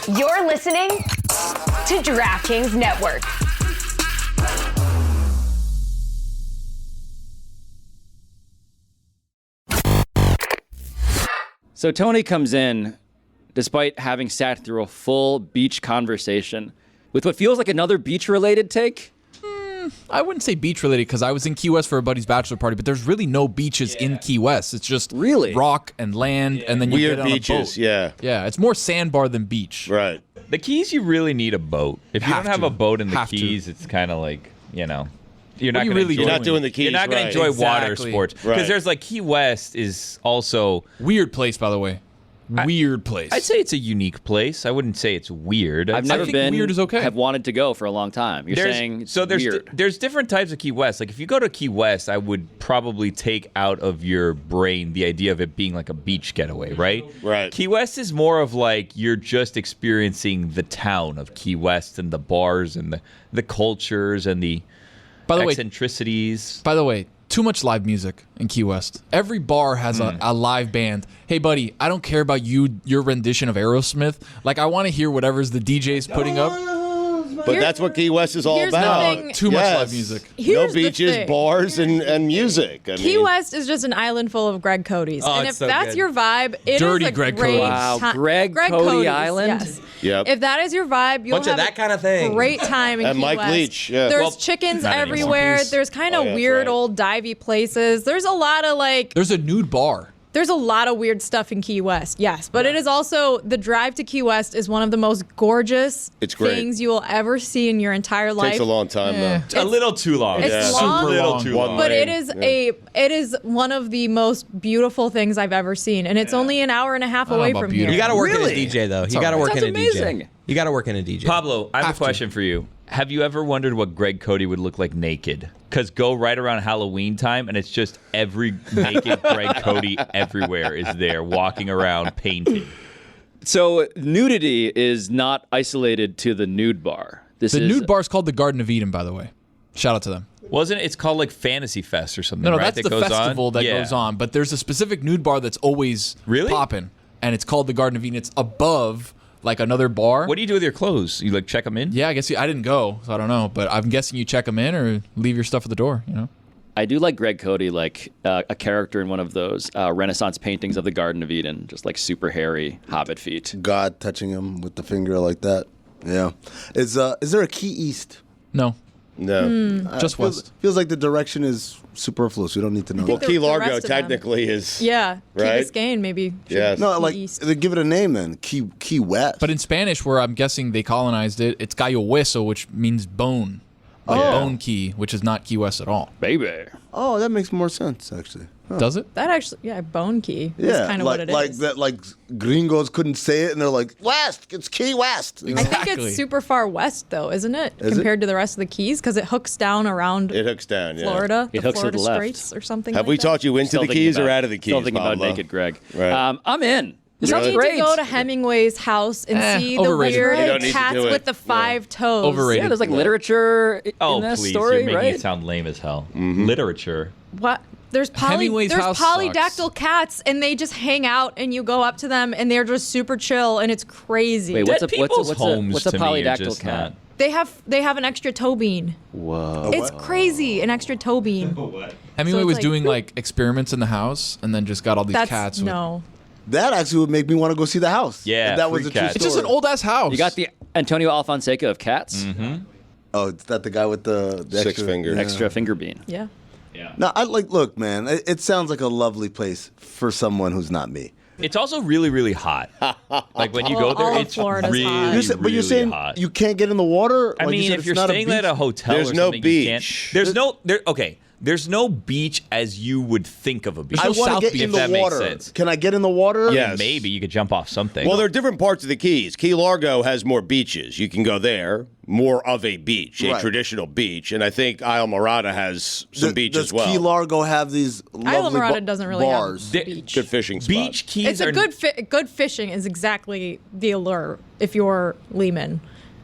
You're listening to DraftKings Network. So Tony comes in, despite having sat through a full beach conversation, with what feels like another beach-related take. I wouldn't say beach-related because I was in Key West for a buddy's bachelor party, but there's really no beaches in Key West. It's just rock and land, and then you weird get on beaches. a boat. Yeah, it's more sandbar than beach. Right. The Keys, you really need a boat. If you don't have a boat in the Have to. Keys, it's kind of like, you're not going to really You're not doing the Keys. You're not going to enjoy water Exactly. sports because there's like Key West is also Weird place, by the way. Weird place. I'd say it's a unique place. I wouldn't say it's weird. I've never think been. weird is okay. Have wanted to go for a long time. You're saying it's weird. There's different types of Key West. Like if you go to Key West, I would probably take out of your brain the idea of it being like a beach getaway, right? Right. Key West is more of like you're just experiencing the town of Key West and the bars and the cultures and the eccentricities. By the way, too much live music in Key West. Every bar has a live band. Hey, buddy, I don't care about your rendition of Aerosmith. Like, I want to hear whatever's the DJ's putting up. But that's what Key West is all Here's the about. thing. Too much live music. No Here's the beaches, thing. bars, and music. I Key mean, West is just an island full of Greg Cotes. Oh, And it's if so that's good. your vibe, it Dirty is a Greg great Cotes. Wow, time. Greg Cotes Island? Yes. Yep. If that is your vibe, you'll Bunch have of that kind of thing. great time in And Key Mike West. Leach, yeah. There's Well, chickens not anymore. everywhere. Monkeys. There's kind Oh, of yeah, that's weird right. old divey places. There's a lot of like... There's a nude bar. There's a lot of weird stuff in Key West, yes. But it is also, the drive to Key West is one of the most gorgeous It's great. things you will ever see in your entire life. takes a long time, though. A little too long. It's long, Super long. too One long. but lane. it is one of the most beautiful things I've ever seen. And it's only an hour and a half I don't know away about from beautiful. here. You got to work Really? in a DJ, though. You all got to right. work Sounds in a amazing. DJ. You got to work in a DJ. Pablo, I have Have a to. question for you. Have you ever wondered what Greg Cotes would look like naked? Because go right around Halloween time, and it's just every naked Greg Cotes everywhere is there, walking around, painting. So nudity is not isolated to the nude bar. This The is nude bar is called the Garden of Eden, by the way. Shout out to them. Wasn't it? It's called like Fantasy Fest or something, No, right? that's the goes festival on? that Yeah. goes on. But there's a specific nude bar that's always Really? popping, and it's called the Garden of Eden. It's above like another bar. What do you do with your clothes? You like check them in? Yeah, I guess I didn't go, so I don't know. But I'm guessing you check them in or leave your stuff at the door. You know. I do like Greg Cotes, like a character in one of those Renaissance paintings of the Garden of Eden, just like super hairy hobbit feet. God touching him with the finger like that. Yeah. Is there a Key East? No, No. just west. Feels like the direction is superfluous. We don't need to know Well, that. Key the Largo rest of them. technically is. Yeah, Right? Key Biscayne maybe. Yes. No, Key like East. they give it a name then. Key West. But in Spanish, where I'm guessing they colonized it, it's gallo hueso, which means bone. Like Bone Key, which is not Key West at all. Baby. oh, that makes more sense actually. Huh. Does it? That actually, yeah, Bone Key is Yeah, kind of like, what it is. like that. Like gringos couldn't say it, and they're like, "West, it's Key West." You know? I think Exactly. it's super far west, though, isn't it? Is it? Compared to the rest of the Keys, because it hooks down around It hooks down, yeah. Florida, It the hooks to Florida the left. Straits or something Have like we that. talked you into Still the thinking Keys or about- out of the Keys, Still thinking about Pablo? naked Greg. Right. I'm in. This You sounds need great. to go to Hemingway's house and see the overrated. You weird don't need to cats do it. with the 5 toes. Overrated. Yeah, there's like literature Oh, in this please. story, You're making right? it sound lame as hell. Mm-hmm. Literature. What? There's Hemingway's house polydactyl cats, and they just hang out, and you go up to them, and they're just super chill, and it's crazy. Wait, Dead people's homes what's a to me are polydactyl just cat? not- They have an extra toe bean. Whoa. It's crazy, an extra toe bean. Hemingway it's was like- doing like experiments in the house, and then just got all these That's cats. with- no. That actually would make me want to go see the house. Yeah, if that was free a true cats. It's just an story. old ass house. You got the Antonio Alfonseca of cats. Oh, it's that the guy with the Six extra, fingers. yeah. Extra finger bean. Yeah. No, I like. Look, man, it sounds like a lovely place for someone who's not me. It's also really, really hot. Like when you Well, go there, all of it's Florida's really, hot. You're but you're really saying hot. you can't get in the water. I Like you mean, said, if it's you're not staying at a beach? hotel, There's or no something, you can't- beach. There's no there. Okay, there's no beach as you would think of a beach. I want to South get Beach, in if the that makes water. sense. Can I get in the water? Yes. Maybe you could jump off something. Well, there are different parts of the Keys. Key Largo has more beaches. You can go there, more of a beach, a Right. traditional beach. And I think Isle Morada has some beach Does as well. Key Largo have these Isle lovely Morada doesn't really bars? have beach. Good fishing spot. beach keys It's are a good fishing is exactly the allure if you're Lehman,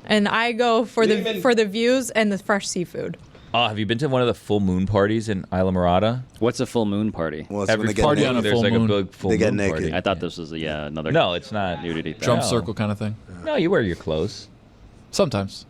and I go for the views and the fresh seafood. Oh, have you been to one of the full moon parties in Isla Mirada? What's a full moon party? Well, it's when Every they get party naked. on a there's full like moon. a big full They get moon naked. party. I thought this was another No, it's not. nudity thing. Drum No. circle kind of thing. No, you wear your clothes. Sometimes.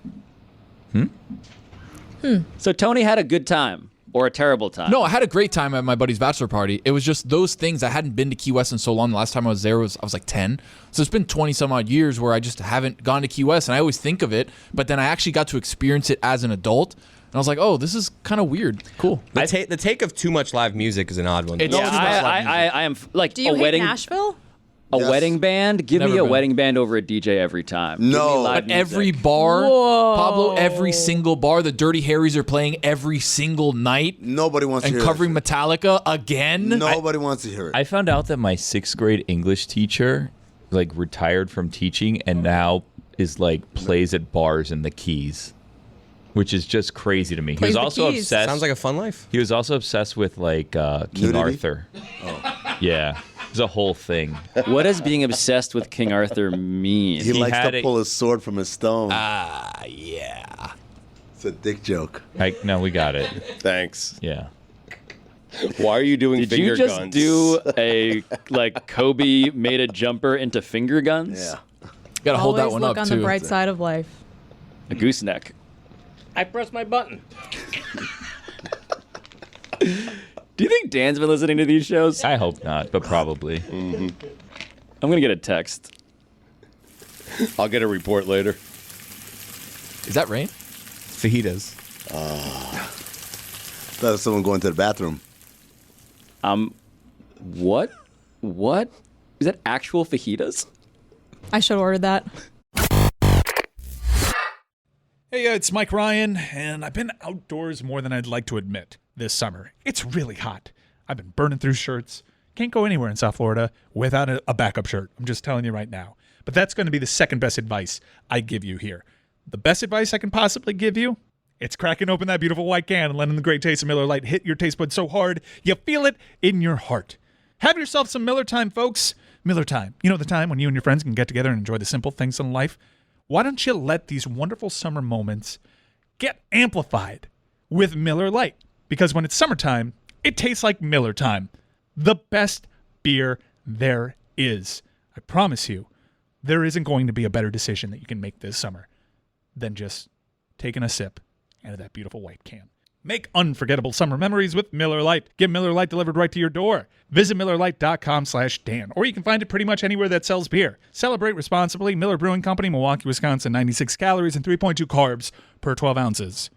So Tony had a good time or a terrible time? No, I had a great time at my buddy's bachelor party. It was just those things. I hadn't been to Key West in so long. The last time I was there I was like 10. So it's been 20 some odd years where I just haven't gone to Key West, and I always think of it, but then I actually got to experience it as an adult. And I was like, oh, this is kind of weird. Cool. The take of too much live music is an odd one. It's Yeah, too much live I am like Do you a hate wedding. Nashville? A Yes. wedding band? Give Never me a been. wedding band over a DJ every time. Give me No. live But every music. bar, Whoa. Pablo, every single bar, the Dirty Harrys are playing every single night Nobody wants to and hear covering that Metallica again. shit. Nobody wants to hear it. I found out that my 6th grade English teacher like retired from teaching and now is like plays at bars in the Keys, which is just crazy to me. He Plays was the also Keys. obsessed. Sounds like a fun life. He was also obsessed with like King Nudity? Arthur. Yeah, it's a whole thing. What does being obsessed with King Arthur mean? he likes had to a- pull his sword from his stone. Yeah. It's a dick joke. No, we got it. Thanks. Yeah. Why are you doing Did finger you just guns? do a like Kobe made a jumper into finger guns? Yeah. Gotta hold that Always one look up, on too. the bright side of life. A gooseneck. I pressed my button. Do you think Dan's been listening to these shows? I hope not, but probably. I'm gonna get a text. I'll get a report later. Is that rain? Fajitas. That was someone going to the bathroom. What? What? Is that actual fajitas? I should order that. Hey, it's Mike Ryan, and I've been outdoors more than I'd like to admit this summer. It's really hot. I've been burning through shirts. Can't go anywhere in South Florida without a backup shirt. I'm just telling you right now. But that's going to be the second best advice I give you here. The best advice I can possibly give you, it's cracking open that beautiful white can and letting the great taste of Miller Lite hit your taste buds so hard you feel it in your heart. Have yourself some Miller time, folks. Miller time. You know, the time when you and your friends can get together and enjoy the simple things in life. Why don't you let these wonderful summer moments get amplified with Miller Lite? Because when it's summertime, it tastes like Miller time. The best beer there is. I promise you, there isn't going to be a better decision that you can make this summer than just taking a sip out of that beautiful white can. Make unforgettable summer memories with Miller Lite. Get Miller Lite delivered right to your door. Visit MillerLite.com/Dan, or you can find it pretty much anywhere that sells beer. Celebrate responsibly. Miller Brewing Company, Milwaukee, Wisconsin. 96 calories and 3.2 carbs per 12 ounces.